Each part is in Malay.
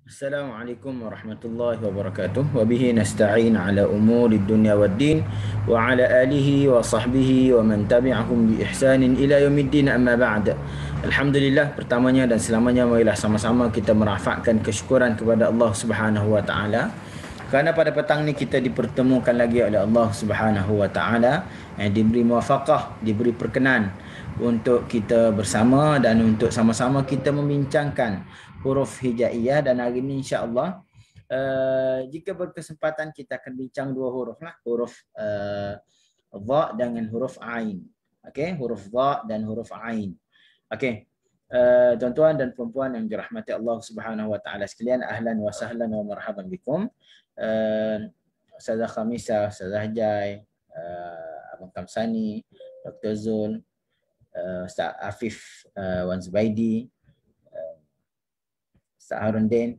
Assalamualaikum warahmatullahi wabarakatuh. Wa bihi nasta'in ala umuri dunya waddin wa ala alihi wa sahbihi wa man tabi'ahum bi ihsanin ila yaumiddin, amma ba'd. Alhamdulillah, pertamanya dan selamanya marilah sama-sama kita merafakkan kesyukuran kepada Allah Subhanahu wa taala kerana pada petang ni kita dipertemukan lagi oleh Allah Subhanahu wa taala, diberi muwafaqah, diberi perkenan untuk kita bersama dan untuk sama-sama kita membincangkan huruf hijaiyah. Dan hari ini insya-Allah jika berkesempatan kita akan bincang dua huruf lah, huruf dha dengan huruf ain. Okey, huruf dha dan huruf ain. Okey. Tuan-tuan dan puan-puan yang dirahmati Allah Subhanahu wa taala sekalian, ahlan wa sahlan wa marhaban bikum. Ustazah Khamisah, Ustazah Jai, Abang Kamsani, Dr. Zul, Ustaz Afif Wan Zubaidi, Ustaz Harun Din,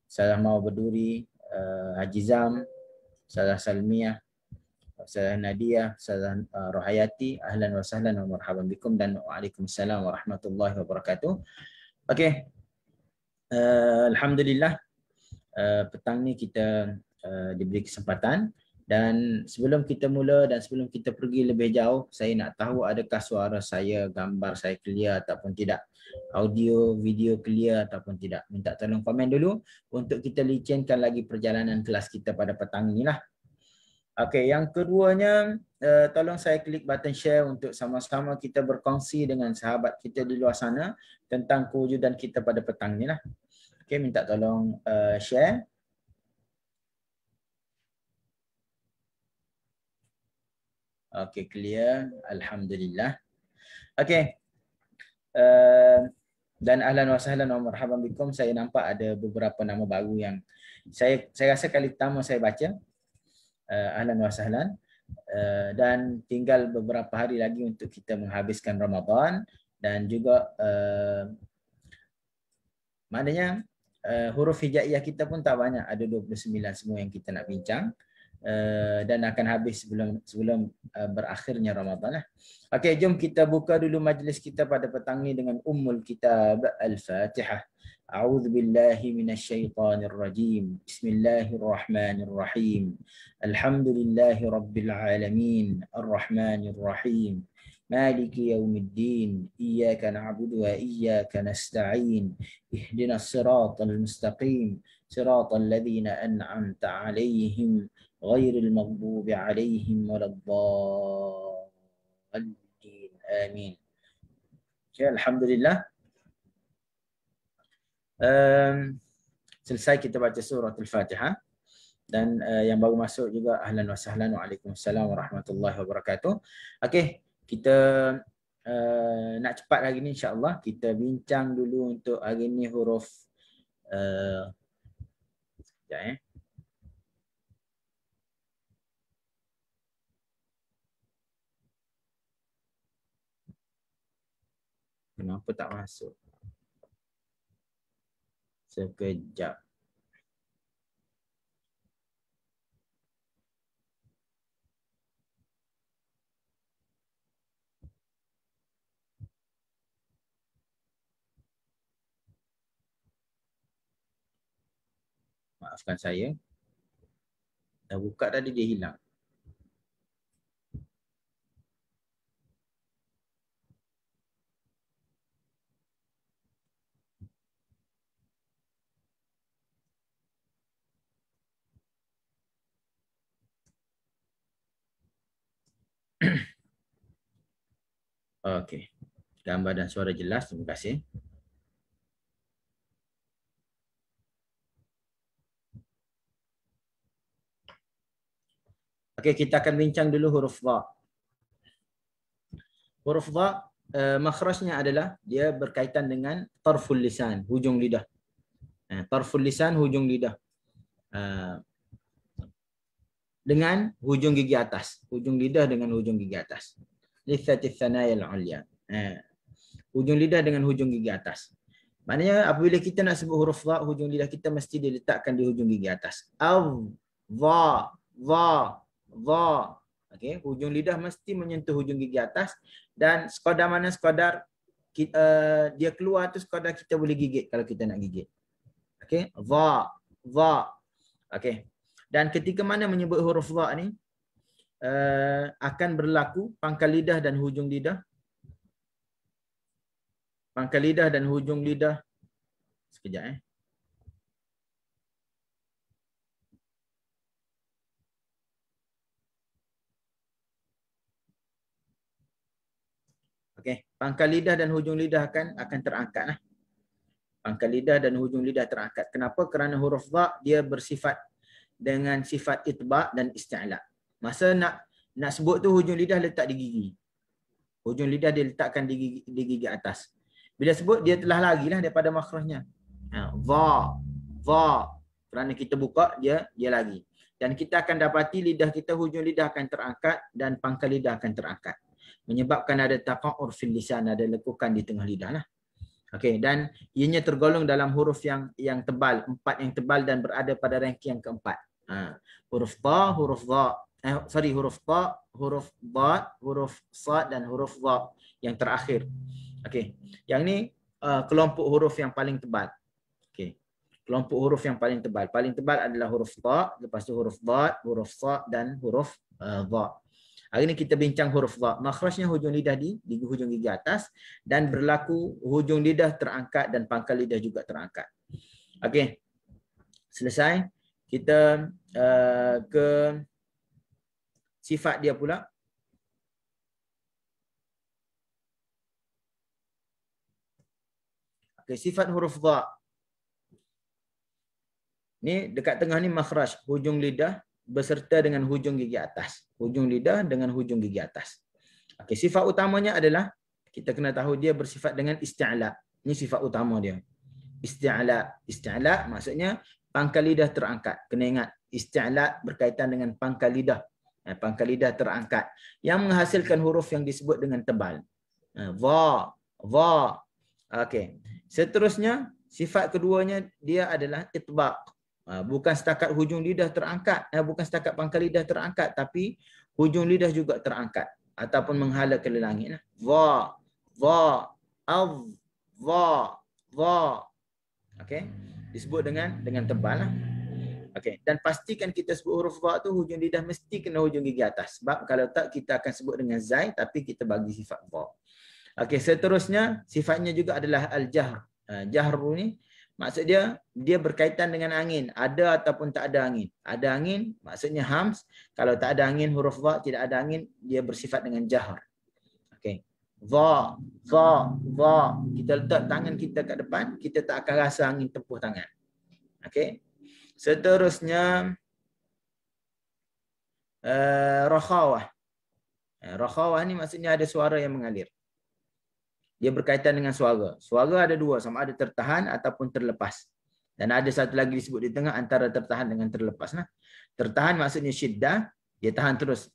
Ustazah Mawar Berduri, Haji Zam, Ustazah Salmiah, Ustazah Nadia, Ustazah Rohayati, ahlan wa sahlan wa marhaban bikum, dan waalaikumsalam warahmatullahi wabarakatuh. Okey. Alhamdulillah, petang ni kita diberi kesempatan. Dan sebelum kita mula dan sebelum kita pergi lebih jauh, saya nak tahu adakah suara saya, gambar saya clear ataupun tidak, audio, video clear ataupun tidak. Minta tolong komen dulu untuk kita licinkan lagi perjalanan kelas kita pada petang ni lah. Okey, yang keduanya, tolong saya klik button share untuk sama-sama kita berkongsi dengan sahabat kita di luar sana tentang kewujudan kita pada petang ni lah. Okey, minta tolong share. Okey, clear. Alhamdulillah. Okey. Dan ahlan wa sahlan wa marhaban bikum. Saya nampak ada beberapa nama baru yang saya rasa kali pertama saya baca. Ahlan wa sahlan. Dan tinggal beberapa hari lagi untuk kita menghabiskan Ramadan, dan juga maknanya huruf hijaiyah kita pun tak banyak, ada 29 semua yang kita nak bincang. Dan akan habis sebelum berakhirnya Ramadan lah. Okey, jom kita buka dulu majlis kita pada petang ni dengan Ummul Kitab Al-Fatihah. A'udzu billahi minasyaitonir rajim. Bismillahirrahmanirrahim. Alhamdulillahi rabbil alamin. Arrahmanir rahim. Maliki yaumiddin. Iyyaka na'budu wa iyyaka nasta'in. Ihdinas siratal mustaqim. Siratal ladzina an'amta 'alaihim غير المغضوب عليهم ولا الضالين آمين. Okay, Alhamdulillah. Selesai kita baca surah Al-Fatihah. Dan yang baru masuk juga, ahlan wa sahlan, waalaikumsalam warahmatullahi wabarakatuh. Okey, kita nak cepat hari ni insya-Allah. Kita bincang dulu untuk hari ni huruf sekejap Kenapa tak masuk? Sekejap. Maafkan saya. Dah buka tadi dia hilang. Okey. Gambar dan suara jelas. Terima kasih. Okey, kita akan bincang dulu huruf dha. Huruf dha, makhrajnya adalah dia berkaitan dengan tarful lisan, hujung lidah. Tarful lisan, hujung lidah. Dengan hujung gigi atas. Hujung lidah dengan hujung gigi atas. Lithatis thanayal ulya. Hujung lidah dengan hujung gigi atas. Maknanya apabila kita nak sebut huruf dha, hujung lidah kita mesti diletakkan di hujung gigi atas. Av, dha, dha. Okey, hujung lidah mesti menyentuh hujung gigi atas, dan sekadar mana sekadar dia keluar tu sekadar kita boleh gigit kalau kita nak gigit. Okey, dha. Okey. Dan ketika mana menyebut huruf dha ni akan berlaku pangkal lidah dan hujung lidah. Pangkal lidah dan hujung lidah. Sekejap Okey, pangkal lidah dan hujung lidah akan terangkat lah. Pangkal lidah dan hujung lidah terangkat. Kenapa? Kerana huruf dha dia bersifat dengan sifat itba' dan isti'la. Masa nak sebut tu hujung lidah letak di gigi. Hujung lidah dia letakkan di gigi atas. Bila sebut dia telah larilah daripada makhrajnya. Dha. Kerana kita buka dia lari. Dan kita akan dapati lidah kita, hujung lidah akan terangkat dan pangkal lidah akan terangkat. Menyebabkan ada taqa'ur fil lisan, ada lekukan di tengah lidah lah. Okey, dan ianya tergolong dalam huruf yang tebal, 4 yang tebal dan berada pada ranking yang keempat. Huruf ta, huruf dha, huruf ta, huruf dha, huruf sad dan huruf dha yang terakhir. Okey. Yang ni kelompok huruf yang paling tebal. Okey. Kelompok huruf yang paling tebal. Paling tebal adalah huruf ta, lepas tu huruf dha, huruf sad dan huruf dha. Hari ini kita bincang huruf dha. Makhrajnya hujung lidah di hujung gigi atas dan berlaku hujung lidah terangkat dan pangkal lidah juga terangkat. Okey. Selesai. Kita ke sifat dia pula. Okey, sifat huruf dha. Ni dekat tengah ni makhraj, hujung lidah beserta dengan hujung gigi atas. Hujung lidah dengan hujung gigi atas. Okey, sifat utamanya adalah kita kena tahu dia bersifat dengan isti'la. Ini sifat utama dia. Isti'la. Isti'la maksudnya pangkal lidah terangkat. Kena ingat, isti'la berkaitan dengan pangkal lidah. Pangkal lidah terangkat yang menghasilkan huruf yang disebut dengan tebal. Dha. Okey. Seterusnya sifat keduanya dia adalah itbaq. Bukan setakat hujung lidah terangkat, bukan setakat pangkal lidah terangkat, tapi hujung lidah juga terangkat ataupun menghala ke langit. Dha, dha. Okey. Disebut dengan tebal lah. Okey, dan pastikan kita sebut huruf dha tu hujung lidah mesti kena hujung gigi atas. Sebab kalau tak kita akan sebut dengan zai tapi kita bagi sifat dha. Okey, seterusnya sifatnya juga adalah al-jahr. Jahru ni maksud dia berkaitan dengan angin, ada ataupun tak ada angin. Ada angin maksudnya hams, kalau tak ada angin huruf dha tidak ada angin dia bersifat dengan jahr. Okey. Dha. Kita letak tangan kita kat depan, kita tak akan rasa angin tempuh tangan. Okey. Seterusnya rakhawah. Rakhawah ni maksudnya ada suara yang mengalir. Dia berkaitan dengan suara. Suara ada dua, sama ada tertahan ataupun terlepas. Dan ada satu lagi disebut di tengah antara tertahan dengan terlepas. Nah, tertahan maksudnya syiddah, dia tahan terus.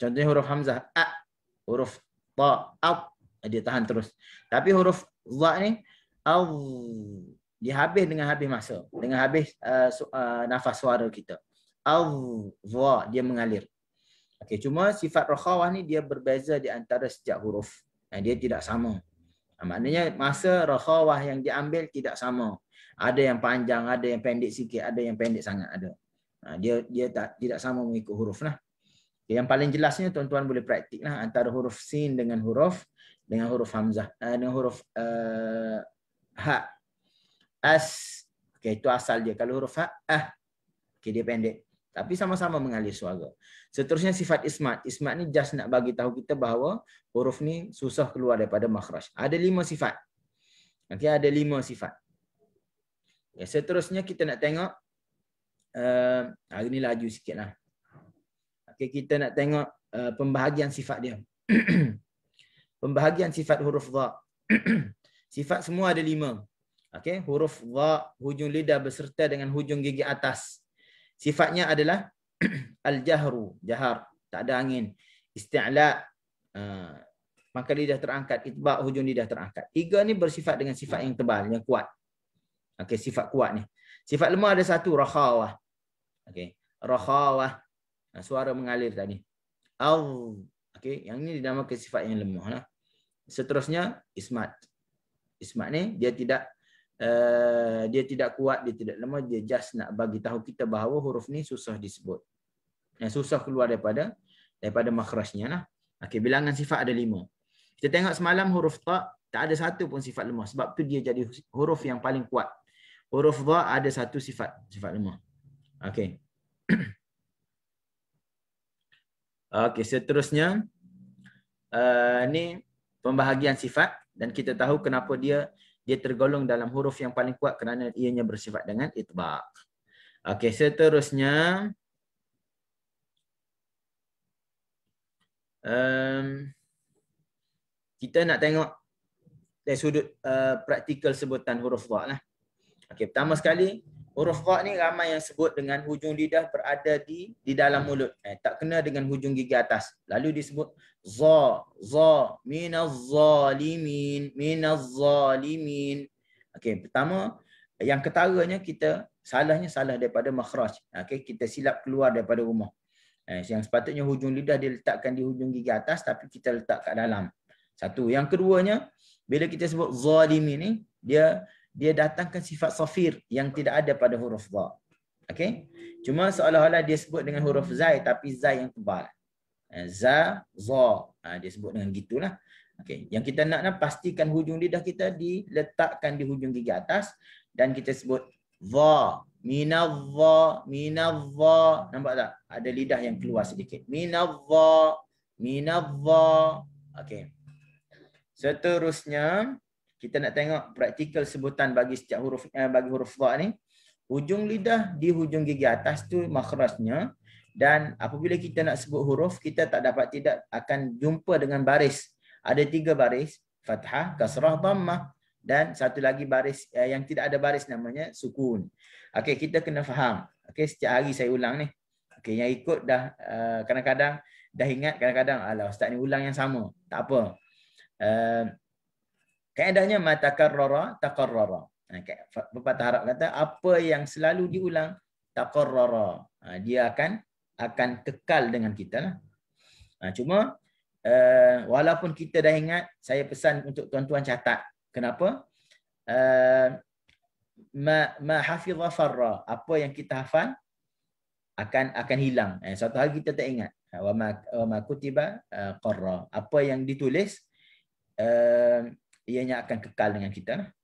Contohnya huruf hamzah, a, huruf ta, au, dia tahan terus. Tapi huruf dha ni, au, dia habis dengan habis masa, dengan habis nafas suara kita. Au, dha, dia mengalir. Okey, cuma sifat rakhawah ni dia berbeza di antara setiap huruf. Dia tidak sama. Maknanya masa rakhawah yang diambil tidak sama. Ada yang panjang, ada yang pendek sikit, ada yang pendek sangat ada. Dia tidak sama mengikut huruf lah. Yang paling jelasnya tuan-tuan boleh praktik lah antara huruf sin dengan huruf hamzah, dengan huruf ha. As. Okey, itu asal dia. Kalau huruf ha, okey, dia pendek. Tapi sama-sama mengalir suara. Seterusnya sifat ismat. Ismat ni just nak bagi tahu kita bahawa huruf ni susah keluar daripada makhraj. Ada 5 sifat. Okey, ada 5 sifat. Okay, seterusnya kita nak tengok hari ni laju sikitlah. Okey, kita nak tengok pembahagian sifat dia. Pembahagian sifat huruf dha. Sifat semua ada 5. Okey, huruf dha hujung lidah beserta dengan hujung gigi atas. Sifatnya adalah al-jahru, jahar, tak ada angin. Isti'la, pangkal lidah terangkat. Itba', hujung lidah terangkat. 3 ni bersifat dengan sifat yang tebal, yang kuat. Okey, sifat kuat ni. Sifat lemah ada 1, rakhawah. Okey, rakhawah. Suara mengalir tadi. Okey, yang ni dinamakan sifat yang lemah lah. Seterusnya ismat. Ismat ni dia tidak dia tidak kuat, dia tidak lemah, dia just nak bagi tahu kita bahawa huruf ni susah disebut. Susah keluar daripada makhrajnya lah. Okey, bilangan sifat ada 5. Kita tengok semalam huruf ta tak ada satu pun sifat lemah. Sebab tu dia jadi huruf yang paling kuat. Huruf dha ada satu sifat lemah. Okey. Okey, seterusnya ni pembahagian sifat dan kita tahu kenapa dia tergolong dalam huruf yang paling kuat kerana ianya bersifat dengan itbaq. Okey, seterusnya kita nak tengok dari sudut praktikal sebutan huruf dha lah. Okey, pertama sekali huruf dha ni ramai yang sebut dengan hujung lidah berada di dalam mulut. Tak kena dengan hujung gigi atas. Lalu disebut za, minaz-zalimin, minaz-zalimin. Okey, pertama yang ketaranya kita salah daripada makhraj. Okey, kita silap keluar daripada rumah. Yang sepatutnya hujung lidah diletakkan di hujung gigi atas tapi kita letak kat dalam. Satu. Yang keduanya, bila kita sebut zalimin ni, dia datangkan sifat safir yang tidak ada pada huruf dha. Okey? Cuma seolah-olah dia sebut dengan huruf zai tapi zai yang tebal. Za, za. Dia sebut dengan gitulah. Okey, yang kita nak pastikan hujung lidah kita diletakkan di hujung gigi atas dan kita sebut dha, minadh-dha, minadh-dha. Nampak tak? Ada lidah yang keluar sedikit. Minadh-dha, minadh-dha. Okey. Seterusnya kita nak tengok praktikal sebutan bagi setiap huruf bagi huruf dha ni. Hujung lidah di hujung gigi atas tu makhrajnya, dan apabila kita nak sebut huruf kita tidak akan jumpa dengan baris. Ada 3 baris, fathah, kasrah, dhammah, dan satu lagi baris yang tidak ada baris namanya sukun. Okey, kita kena faham. Okey, setiap hari saya ulang ni. Okey, yang ikut dah kadang-kadang dah ingat, kadang-kadang alah ustaz ni ulang yang sama. Tak apa. Kaedahnya ma takarrara taqarrara. Pepatah Arab kata apa yang selalu diulang taqarrara. Dia akan kekal dengan kita lah. Cuma walaupun kita dah ingat, saya pesan untuk tuan-tuan catat. Kenapa? Ma hafidha farra. Apa yang kita hafal akan hilang. Suatu hari kita tak ingat. Wa ma kutiba qarra. Apa yang ditulis ianya akan kekal dengan kita.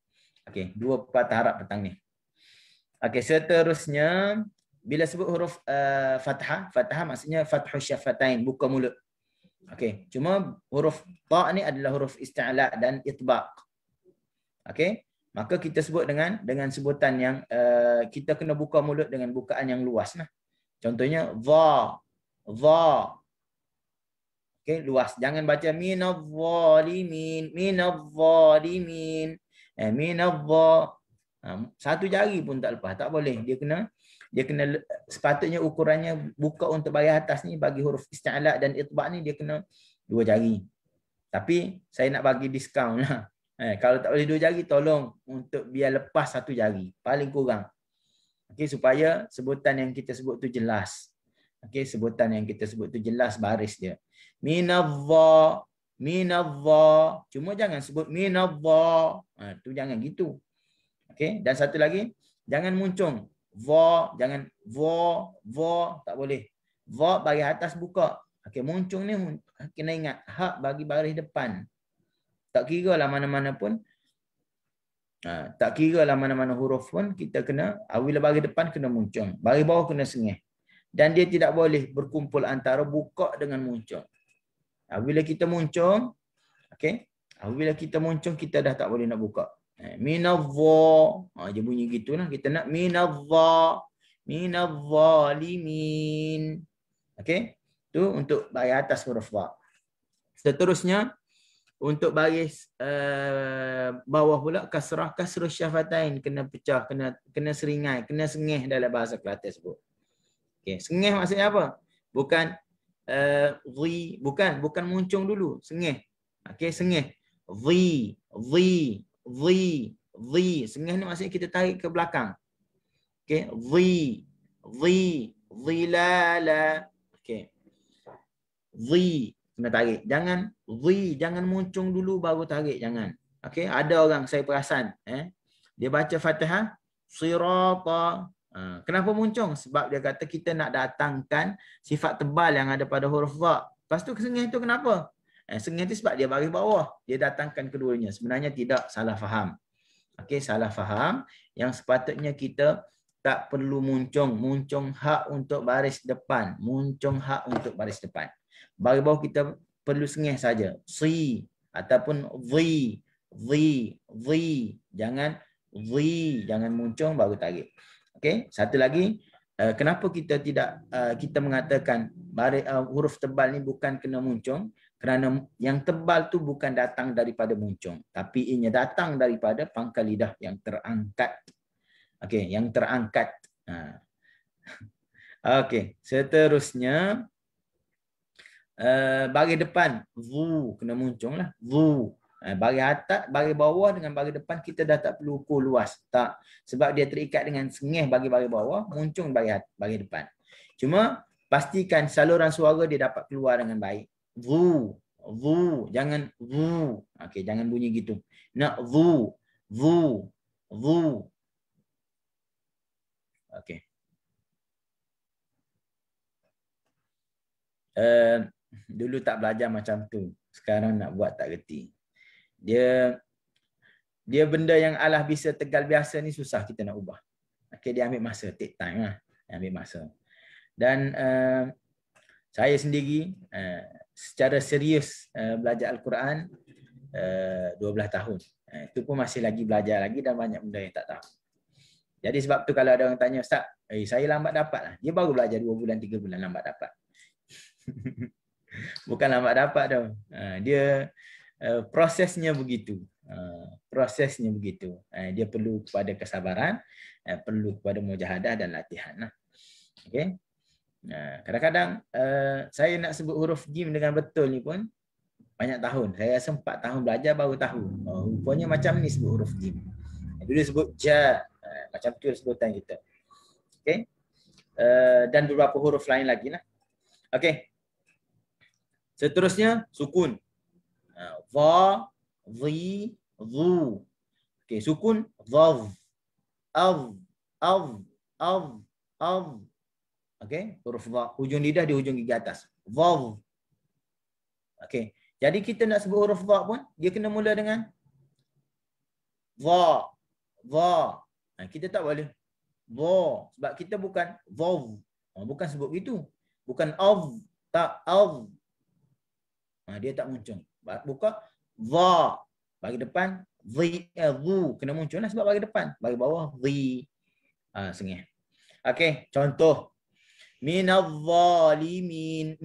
Okey, 2 patah Arab petang ni. Okey, seterusnya bila sebut huruf fathah, fathah maksudnya fathus syafatain, buka mulut. Okey, cuma huruf ta ni adalah huruf isti'la dan itbaq. Okey, maka kita sebut dengan sebutan yang kita kena buka mulut dengan bukaan yang luas lah. Contohnya dha, dha. Okey, luas. Jangan baca minadh-dhalimin, minadh-dhalimin. Minadh-dha. Satu jari pun tak lepas, tak boleh. Dia kena sepatutnya ukurannya buka untuk bahagian atas ni bagi huruf isti'la dan itbaq ni dia kena 2 jari. Tapi saya nak bagi diskaun lah. Kalau tak boleh 2 jari tolong untuk biar lepas 1 jari, paling kurang. Okey, supaya sebutan yang kita sebut tu jelas. Okey, sebutan yang kita sebut tu jelas baris dia. Minadh-dha, minadh-dha. Cuma jangan sebut minadh-dha. Tu jangan gitu. Okey, dan satu lagi, jangan muncung. Dha, jangan dha, tak boleh. Dha bagi atas buka. Okey, muncung ni kena ingat hak bagi baris depan. Tak kira lah mana-mana pun. Tak kira lah mana-mana huruf pun kita kena bila bagi depan kena muncung. Bagi bawah kena sengih. Dan dia tidak boleh berkumpul antara buka dengan muncung. Bila kita muncung, okey, bila kita muncung kita dah tak boleh nak buka. Minadh-dha, dia bunyi gitulah. Kita nak minadh-dha, minadh-dhalimin. Okey, tu untuk baris atas huruf dha. Seterusnya untuk baris bawah pula kasrah syafatain kena pecah, kena seringai, kena sengih dalam bahasa Kelantan sebut. Okey, sengih maksudnya apa? Bukan bukan muncung dulu, sengih. Okey, sengih. Dhi. Sengih ni maksudnya kita tarik ke belakang. Okey, dhilala. Okey. Dhi kena tarik. Jangan muncung dulu baru tarik, jangan. Okey, ada orang saya perasan Dia baca Fatihah, sirata. Kenapa muncung? Sebab dia kata kita nak datangkan sifat tebal yang ada pada huruf dha. Lepas tu sengih tu kenapa? Sengih tu sebab dia baris bawah. Dia datangkan keduanya. Sebenarnya tidak, salah faham. Okey, salah faham. Yang sepatutnya kita tak perlu muncung hak untuk baris depan. Muncung hak untuk baris depan. Baris bawah kita perlu sengih saja. Si ataupun zi. Jangan muncung baru tarik. Okey, satu lagi, kenapa kita tidak kita mengatakan huruf tebal ni bukan kena muncung? Kerana yang tebal tu bukan datang daripada muncung, tapi ianya datang daripada pangkal lidah yang terangkat. Okey, yang terangkat. Okey, seterusnya baris depan zu kena muncung lah. Zu. Baris atas, baris bawah dengan baris depan kita dah tak perlu ukur luas. Tak. Sebab dia terikat dengan sengih bagi baris bawah, muncung baris depan. Cuma pastikan saluran suara dia dapat keluar dengan baik. Zu. Jangan zu. Okey, jangan bunyi gitu. Nak zu. Okey. Dulu tak belajar macam tu. Sekarang nak buat tak reti. Dia benda yang alah bisa tegal biasa ni susah kita nak ubah. Okey, dia ambil masa, take time lah. Dia ambil masa. Dan saya sendiri secara serius belajar Al-Quran 12 tahun. Itu pun masih lagi belajar lagi dan banyak benda yang tak tahu. Jadi sebab tu kalau ada orang tanya, Ustaz, saya lambat dapat lah. Dia baru belajar 2 bulan, 3 bulan lambat dapat. Bukan lambat dapat tau. Dia prosesnya begitu. Prosesnya begitu. Dia perlu kepada kesabaran, perlu kepada mujahadah dan latihan. Okey. Kadang-kadang saya nak sebut huruf jim dengan betul ni pun banyak tahun. Saya rasa 4 tahun belajar baru tahu. Rupanya macam ni sebut huruf jim. Dulu sebut ja. Macam tu sebutan kita. Okey. Dan beberapa huruf lain lagi lah. Okey. Seterusnya sukun. Dha, dhi, dhu. Okey, sukun dhav. Av. Okey, huruf dha, hujung lidah di hujung gigi atas. Dhav. Okey. Jadi kita nak sebut huruf dha pun dia kena mula dengan dha. Kita tak boleh dha sebab kita bukan dhav. Bukan sebut begitu. Bukan av, tak av. Dia tak muncul. Buka dha bagi depan dhu kena muncul lah sebab bagi depan. Bagi bawah dhi. Sengih. Okey, contoh minadh-dhalimin.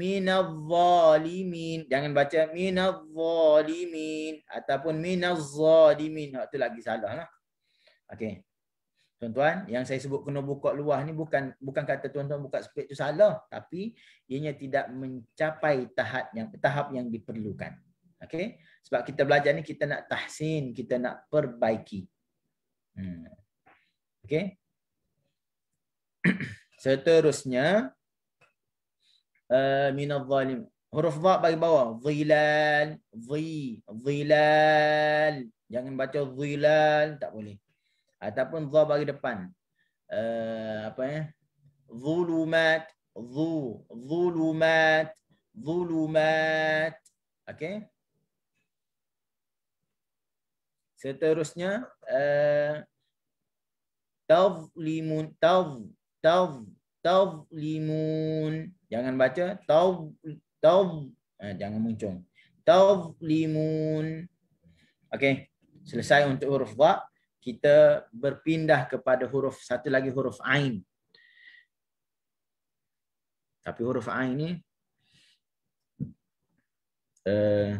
Jangan baca minadh-dhalimin ataupun minadh-zalimin. Itu lagi salah lah. Okey. Tuan-tuan, yang saya sebut kena buka luah ni bukan kata tuan-tuan buka speed tu salah, tapi ianya tidak mencapai tahap yang diperlukan. Okey? Sebab kita belajar ni kita nak tahsin, kita nak perbaiki. Okey? Seterusnya minadh-dhalim. Huruf dha bagi bawah. Dhilal, dhilal. Jangan baca dhilal, tak boleh. Ataupun dha bagi depan. Zulumat, zulumat. Okey? Seterusnya tazlimun, tazlimun. Jangan baca jangan muncul. Tazlimun. Okey, selesai untuk huruf dha. Kita berpindah kepada satu lagi huruf ain. Tapi huruf ain ni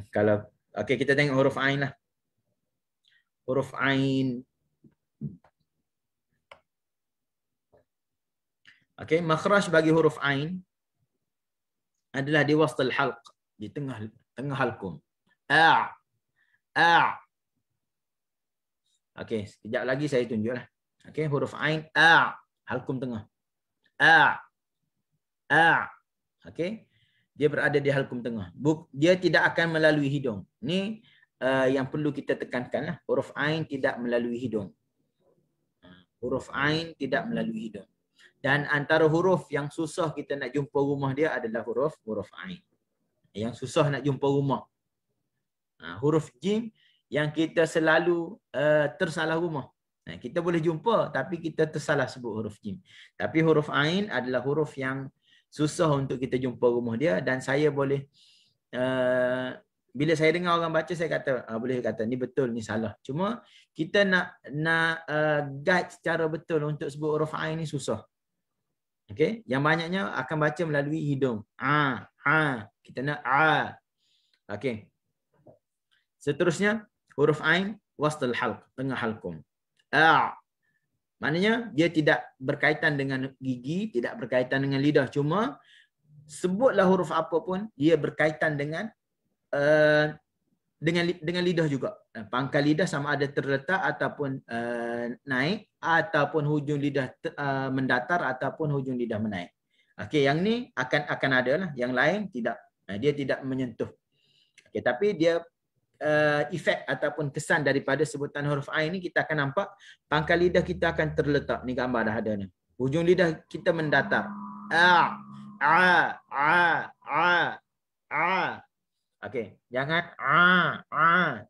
kalau okey, kita tengok huruf ain lah. Huruf ain. Okey, makhraj bagi huruf ain adalah di wasal halq, di tengah halqum. Okey, sekejap lagi saya tunjuklah. Okey, huruf ain halqum tengah. Okey. Dia berada di halqum tengah. Dia tidak akan melalui hidung. Ni yang perlu kita tekankanlah. Huruf ain tidak melalui hidung. Huruf Ain tidak melalui hidung. Dan antara huruf yang susah kita nak jumpa rumah dia adalah huruf Ain. Yang susah nak jumpa rumah. Huruf Jim yang kita selalu tersalah rumah. Kita boleh jumpa tapi kita tersalah sebut huruf Jim. Tapi huruf Ain adalah huruf yang susah untuk kita jumpa rumah dia, dan saya boleh bila saya dengar orang baca, saya kata boleh kata ni betul, ni salah. Cuma kita nak guide secara betul untuk sebut huruf Ain ni susah. Okey, yang banyaknya akan baca melalui hidung. Kita nak okey. Seterusnya huruf Ain wastul halq, tengah halqum. Maknanya dia tidak berkaitan dengan gigi, tidak berkaitan dengan lidah. Cuma sebutlah huruf apa pun, dia berkaitan dengan lidah juga. Pangkal lidah sama ada terletak ataupun naik, ataupun hujung lidah mendatar ataupun hujung lidah menaik. Okey, yang ni akan ada lah. Yang lain tidak. Dia tidak menyentuh. Okey, tapi dia efek ataupun kesan daripada sebutan huruf Ain ni, kita akan nampak pangkal lidah kita akan terletak. Ni gambar dah ada ni. Hujung lidah kita mendatar. Okey, jangan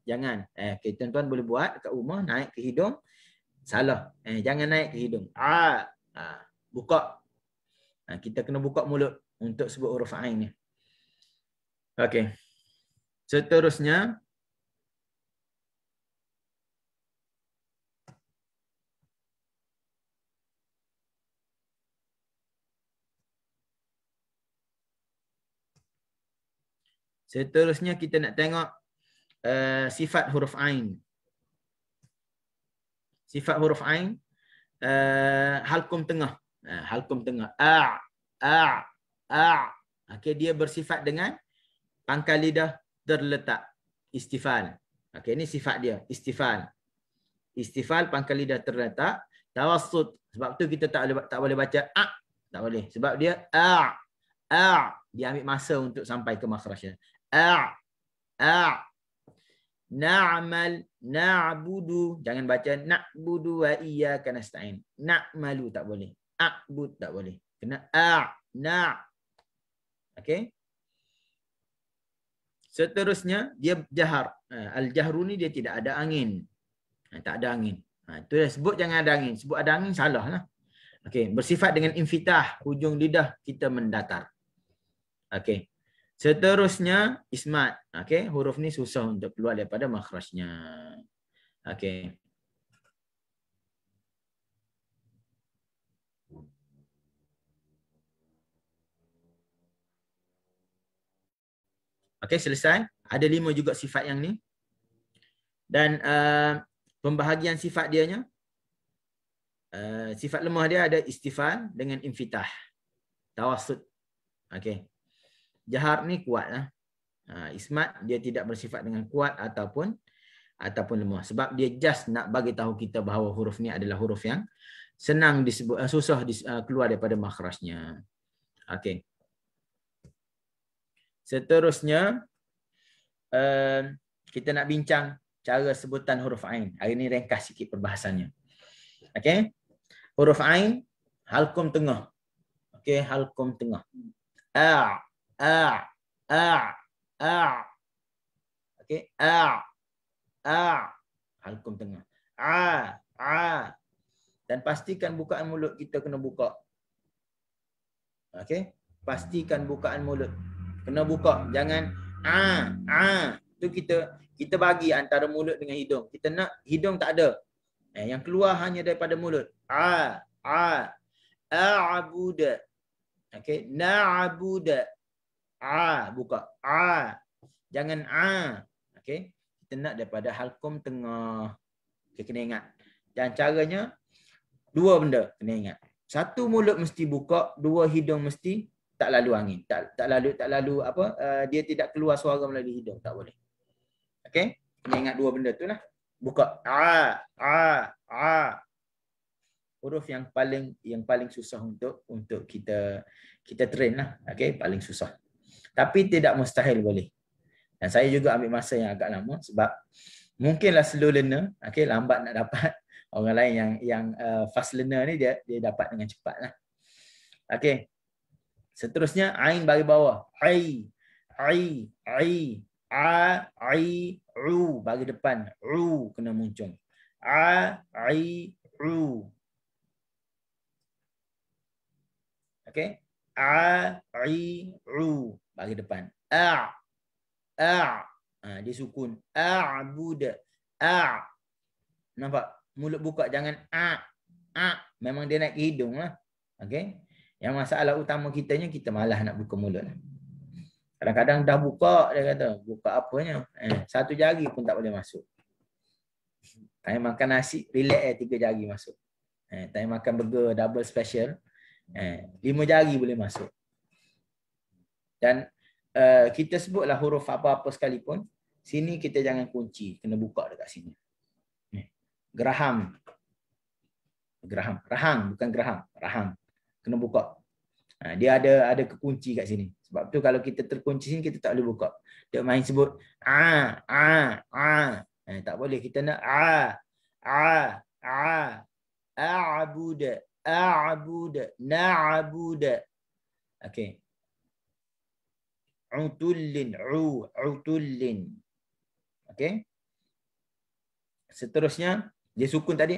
jangan. Okay, tuan-tuan boleh buat kat rumah, naik ke hidung. Salah. Jangan naik ke hidung. Buka. Kita kena buka mulut untuk sebut huruf Ain ni. Okey. Seterusnya kita nak tengok sifat huruf Ain. Sifat huruf Ain halqum tengah. Halqum tengah. Okey, dia bersifat dengan pangkal lidah terletak. Istifal. Okey, ini sifat dia. Istifal. Istifal, pangkal lidah terletak. Tawassut. Sebab tu kita tak boleh baca tak boleh. Sebab dia dia ambil masa untuk sampai ke makhrajnya. Na'mal, na'budu. Jangan baca na'budu wa iyyaka nasta'in. Na'malu tak boleh. A'bud tak boleh. Kena okey. Seterusnya dia jahar. Al-jahru ni dia tidak ada angin. Tak ada angin. Itu dah sebut jangan ada angin. Sebut ada angin salah lah. Okey, bersifat dengan infitah, hujung lidah kita mendatar. Okey. Seterusnya ismat. Okey, huruf ni susah untuk keluar daripada makhrajnya. Okey. Okey, selesai. Ada 5 juga sifat yang ni. Dan pembahagian sifat dianya, sifat lemah dia ada istifal dengan infitah. Tawassut. Okey. Jahar ni kuat lah. Ismat dia tidak bersifat dengan kuat ataupun lemah. Sebab dia just nak bagi tahu kita bahawa huruf ni adalah huruf yang senang disebut, susah keluar daripada makhrajnya. Okey. Seterusnya kita nak bincang cara sebutan huruf Ain. Hari ni ringkas sikit perbahasannya. Okey. Huruf Ain halqum tengah. Okey, halqum tengah. Okey, halqum tengah. Dan pastikan bukaan mulut kita kena buka. Okey, pastikan bukaan mulut kena buka. Jangan tu kita bagi antara mulut dengan hidung. Kita nak hidung tak ada. Yang keluar hanya daripada mulut. A'budu. Okey, na'budu. Buka. Jangan Okey, kita nak daripada halqum tengah. Okey, kena ingat. Dan caranya dua benda kena ingat. Satu, mulut mesti buka, dua, hidung mesti tak lalu angin. Tak lalu apa? Dia tidak keluar suara melalui hidung, tak boleh. Okey? Kena ingat dua benda tu lah. Buka. Huruf yang paling susah untuk kita train lah. Okey, paling susah. Tapi tidak mustahil boleh. Dan saya juga ambil masa yang agak lama sebab mungkinlah slow learner, okey, lambat nak dapat Orang lain yang fast learner ni dia dapat dengan cepat lah. Okey. Seterusnya ain bagi bawah. Ai, u bagi depan. U kena muncung. U. Okey. U bagi depan. Dia sukun. A'bud. Nampak? Mulut buka, jangan memang dia naik ke hidung lah. Okey. Yang masalah utama kitanya, kita malas nak buka mulut. Kadang-kadang dah buka, dia kata, buka apanya? Satu jari pun tak boleh masuk. Time makan nasi, relax 3 jari masuk. Time makan burger double special, 5 jari boleh masuk. Dan kita sebutlah huruf apa-apa sekalipun, sini kita jangan kunci, kena buka dekat sini. Geraham. Rahang, bukan geraham. Rahang. Kena buka. Dia ada kekunci kat sini. Sebab tu kalau kita terkunci sini, kita tak boleh buka. Dia main sebut tak boleh. Kita nak a'bud, na'bud. Okey. Utullin. Okey. Seterusnya, dia sukun tadi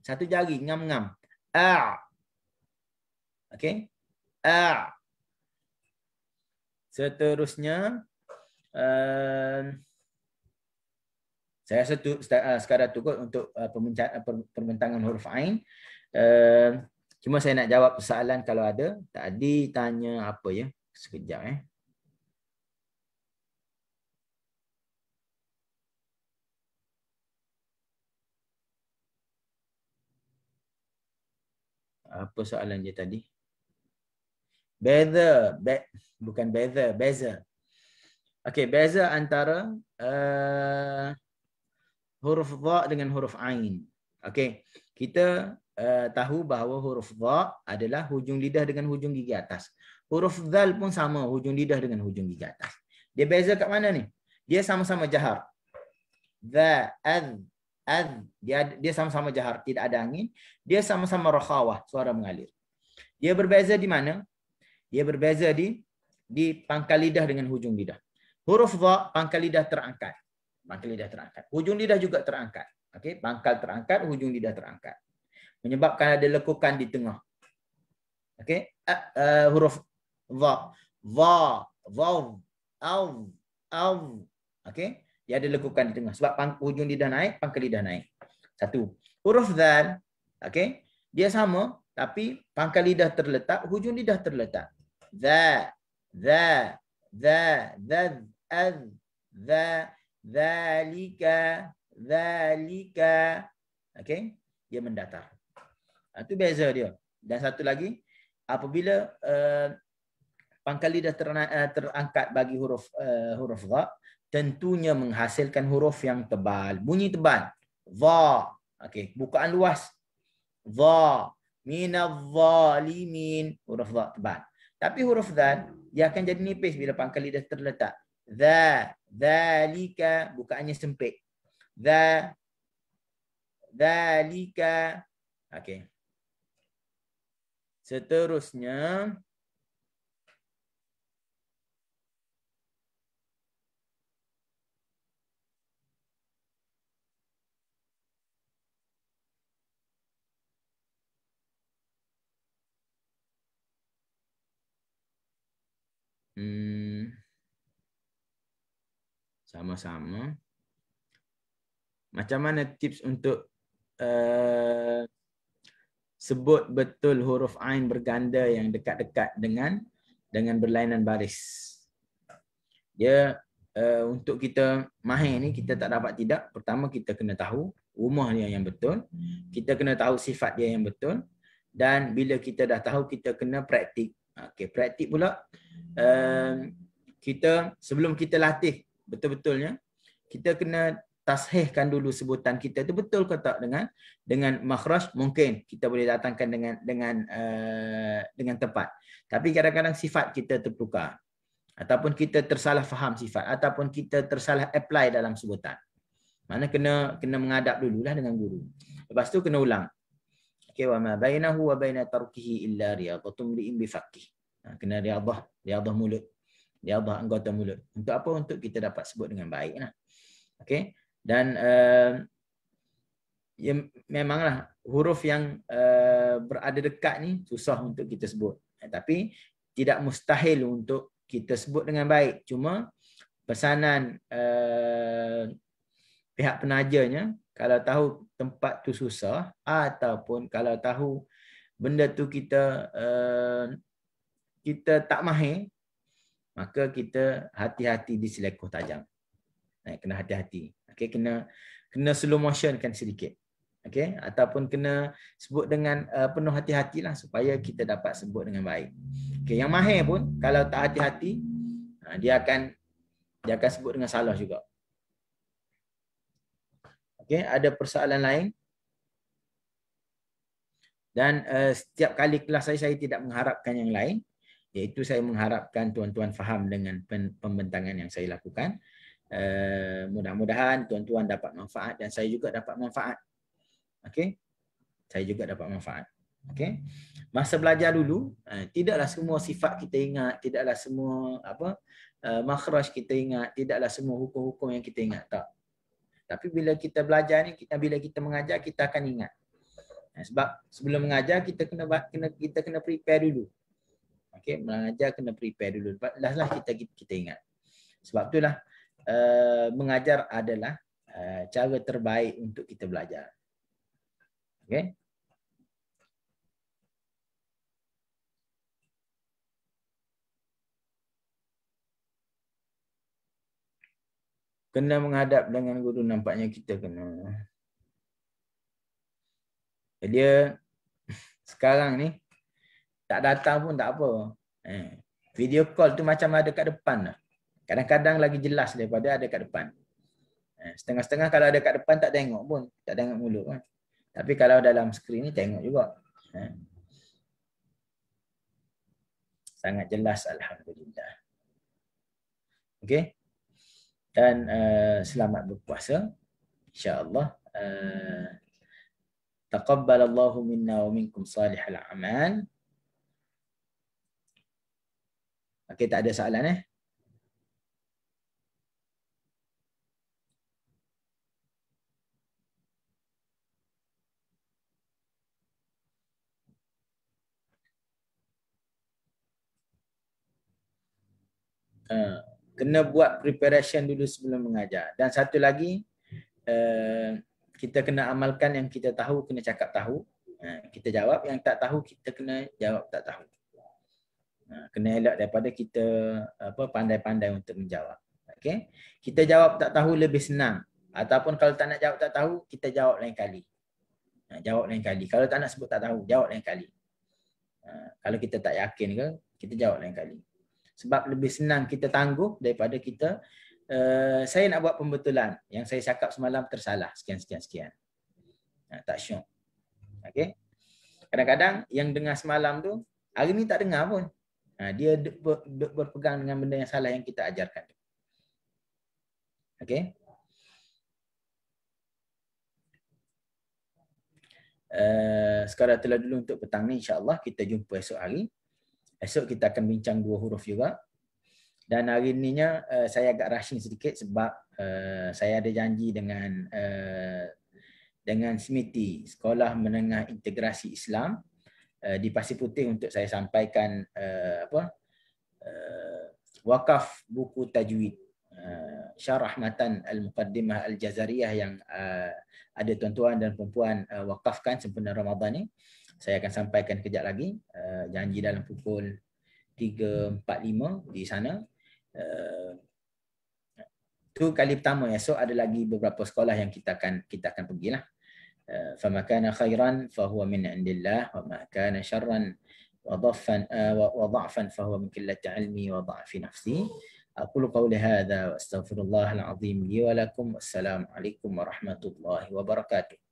satu jari ngam-ngam. Okey. Seterusnya saya rasa sekadar tu kot untuk perbentangan huruf ain. Cuma saya nak jawab soalan kalau ada. Tadi tanya apa ya? Sekejap Apa soalan dia tadi? Bukan beza. Okey, beza antara huruf dha dengan huruf ain. Okey, kita tahu bahawa huruf dha adalah hujung lidah dengan hujung gigi atas. Huruf dzal pun sama, hujung lidah dengan hujung gigi atas. Dia beza kat mana ni? Dia sama-sama jahar. Dha, dia sama-sama jahar, tidak ada angin. Dia sama-sama rakhawah, suara mengalir. Dia berbeza di mana? Dia berbeza di pangkal lidah dengan hujung lidah. Huruf dha pangkal lidah terangkat. Hujung lidah juga terangkat. Okey, pangkal terangkat, hujung lidah terangkat. Menyebabkan ada lekukan di tengah. Okey, huruf dha, okey, dia ada lekukan di tengah sebab hujung lidah naik, pangkal lidah naik. Satu. Huruf dzal, okey, dia sama tapi pangkal lidah terletak, hujung lidah terletak. Dza, dzalika. Okey, dia mendatar. Itu beza dia. Dan satu lagi, apabila pangkal lidah terangkat bagi huruf dha, tentunya menghasilkan huruf yang tebal, bunyi tebal. Dha. Okey, bukaan luas. Dha, minadh-dhalimin, huruf dha tebal. Tapi huruf dzal dia akan jadi nipis bila pangkal lidah terletak. Dza, dzalika, bukaannya sempit. Dza, dzalika. Okey. Seterusnya sama-sama. Macam mana tips untuk sebut betul huruf ain berganda yang dekat-dekat dengan berlainan baris? Dia untuk kita mahir ni, kita tak dapat tidak. Pertama, kita kena tahu rumah dia yang betul. Kita kena tahu sifat dia yang betul. Dan bila kita dah tahu, kita kena praktik. Okey, praktik pula. Kita sebelum kita latih betul-betulnya, kita kena tashihkan dulu sebutan kita itu betul ke tak dengan makhraj. Mungkin kita boleh datangkan dengan tepat. Tapi kadang-kadang sifat kita tertukar. Ataupun kita tersalah faham sifat. Ataupun kita tersalah apply dalam sebutan. Mana kena menghadap dululah dengan guru. Lepas tu kena ulang. Okey, wa ma bainahu wa baina tarkihi illa riyadhatun bi faqih. Kena riadah mulut. Riadah anggota mulut. Untuk apa? Untuk kita dapat sebut dengan baiklah. Okey. Dan ya, memanglah huruf yang berada dekat ni susah untuk kita sebut. Tapi tidak mustahil untuk kita sebut dengan baik. Cuma pesanan pihak penajanya, kalau tahu tempat tu susah ataupun kalau tahu benda tu kita tak mahir, maka kita hati-hati di selekoh tajam. Kena hati-hati. Okay, kena slow motion kan sedikit. Okay, ataupun kena sebut dengan penuh hati-hatilah supaya kita dapat sebut dengan baik. Okay, yang mahir pun kalau tak hati-hati, dia akan sebut dengan salah juga. Okay, ada persoalan lain? Dan setiap kali kelas saya tidak mengharapkan yang lain, iaitu saya mengharapkan tuan-tuan faham dengan pembentangan yang saya lakukan. Mudah-mudahan tuan-tuan dapat manfaat dan saya juga dapat manfaat. Okey, saya juga dapat manfaat. Okey, masa belajar dulu, tidaklah semua sifat kita ingat, tidaklah semua makhraj kita ingat, tidaklah semua hukum-hukum yang kita ingat, tak. Tapi bila kita belajar ni, bila kita mengajar, kita akan ingat. Sebab sebelum mengajar kita kena prepare dulu. Okey, mengajar kena prepare dulu. Lastlah kita ingat. Sebab itulah mengajar adalah cara terbaik untuk kita belajar. Okay. Kena menghadap dengan guru, nampaknya kita kena. Dia sekarang ni tak datang pun tak apa. Video call tu macam ada kat depan lah. Kadang-kadang lagi jelas daripada ada kat depan. Setengah-setengah kalau ada kat depan tak tengok pun, tak tengok mulut kan. Tapi kalau dalam skrin ni tengok juga. Sangat jelas, alhamdulillah. Okey. Dan selamat berpuasa. Insya-Allah. Taqabbalallahu minna wa minkum salihal a'mal. Okey, tak ada soalan kena buat preparation dulu sebelum mengajar. Dan satu lagi, kita kena amalkan yang kita tahu, kena cakap tahu. Kita jawab, yang tak tahu kita kena jawab tak tahu. Kena elak daripada kita pandai-pandai untuk menjawab. Okay? Kita jawab tak tahu lebih senang. Ataupun kalau tak nak jawab tak tahu, kita jawab lain kali. Jawab lain kali. Kalau tak nak sebut tak tahu, jawab lain kali. Kalau kita tak yakin ke, kita jawab lain kali. Sebab lebih senang kita tangguh daripada kita, saya nak buat pembetulan. Yang saya cakap semalam tersalah. Sekian. Tak syok. Okay? Kadang-kadang yang dengar semalam tu, hari ni tak dengar pun. Dia berpegang dengan benda yang salah yang kita ajarkan. Okay? Sekarang telah dulu untuk petang ni, insya-Allah kita jumpa esok hari. Esok kita akan bincang 2 huruf juga. Dan hari ininya saya agak rushing sedikit sebab saya ada janji dengan SMITI, Sekolah Menengah Integrasi Islam di Pasir Putih, untuk saya sampaikan wakaf buku tajwid, syarah matan al-muqaddimah al-jazariyah yang ada tuan-tuan dan perempuan wakafkan sempena Ramadan ni. Saya akan sampaikan kejap lagi, janji dalam pukul 3.45 di sana. Itu kali pertama. Esok ada lagi beberapa sekolah yang kita akan pergilah. فما كان خيرا فهو من عند الله وما كان شرا وضعفا فهو من قلة علمي وضعف نفسي. أقول قولي هذا وأستغفر الله العظيم لي ولكم. والسلام عليكم ورحمة الله وبركاته.